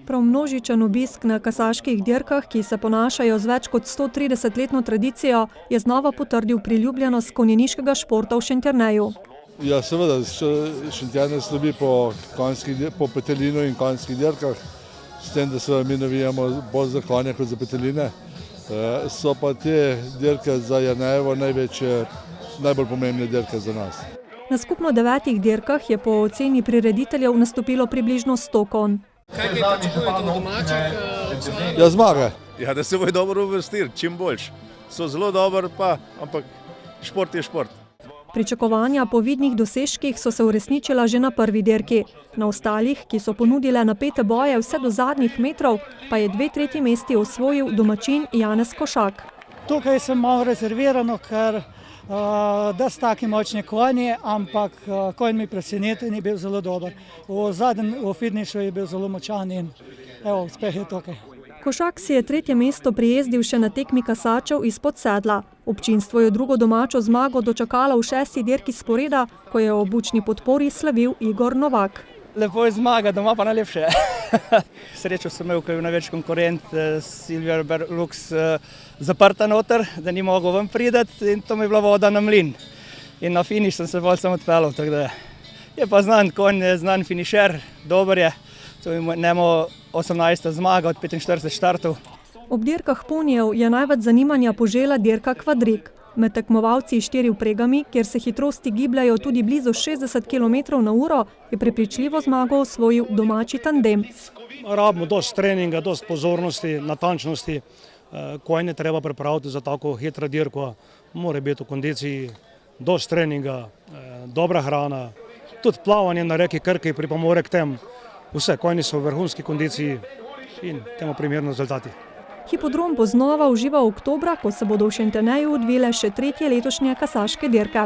Prav množičen obisk na kasaških dirkah, ki se ponašajo z več kot 130-letno tradicijo, je znova potrdil priljubljenost konjeniškega športa v Šentjerneju. Ja, seveda, Šentjernej slovi po petelinu in konjskih dirkah, s tem, da se mi navijamo bolj za konje kot za peteline. So pa te dirke za Jernejevo najbolj pomembne dirke za nas. Na skupno 9 dirkah je po oceni prirediteljev nastopilo približno 100 konj. Kaj pričakujete od domačih? Ja, zmage. Ja, da se bojo dobro uvrstili, čim boljši. So zelo dobri pa, ampak šport je šport. Pričakovanja po vidnih dosežkih so se uresničila že na prvi dirki. Na ostalih, ki so ponudile napete boje vse do zadnjih metrov, pa je 2/3 mesti osvojil domačin Janez Košak. Tukaj sem malo rezervirano, ker da s taki močni konji, ampak konj mi presenečen je bil zelo dober. V finišu je bil zelo močan in evo, uspeh je tukaj. Košak si je 3. mesto prijezdil še na tekmi kasačev izpod sedla. Občinstvo je drugo domačo zmago dočakalo v 6. dirki sporeda, ko je ob bučni podpori slavil Igor Novak. Lepo je zmaga, doma pa najlepše. Srečo sem imel, ko je največ konkurent Silvija Lux zaprta noter, da ni mogel ven prideti in to mi je bila voda na mlin. In na finiš sem se bolj sem odpeljal, tako da je pa znan konj, znan finišer, dober je. To je njemu 18. zmaga od 45 štartov. Ob dirkah ponijev je največ zanimanja požela dirka kvadrik. Med tekmovalci s 4 vpregami, kjer se hitrosti gibljajo tudi blizu 60 km/h, je prepričljivo zmago osvojil domači tandem. Rabimo dosti treninga, dosti pozornosti, natančnosti. Konj je treba pripraviti za tako hitro dirko. Mora biti v kondiciji, dosti treninga, dobra hrana. Tudi plavanje na reki Krki pripomore k temu. Vse konji so v vrhunski kondiciji in temu primerno rezultati. Hipodrom bo znova užival oktobra, ko se bodo v Šentjerneju odvile še 3. letošnje kasaške dirke.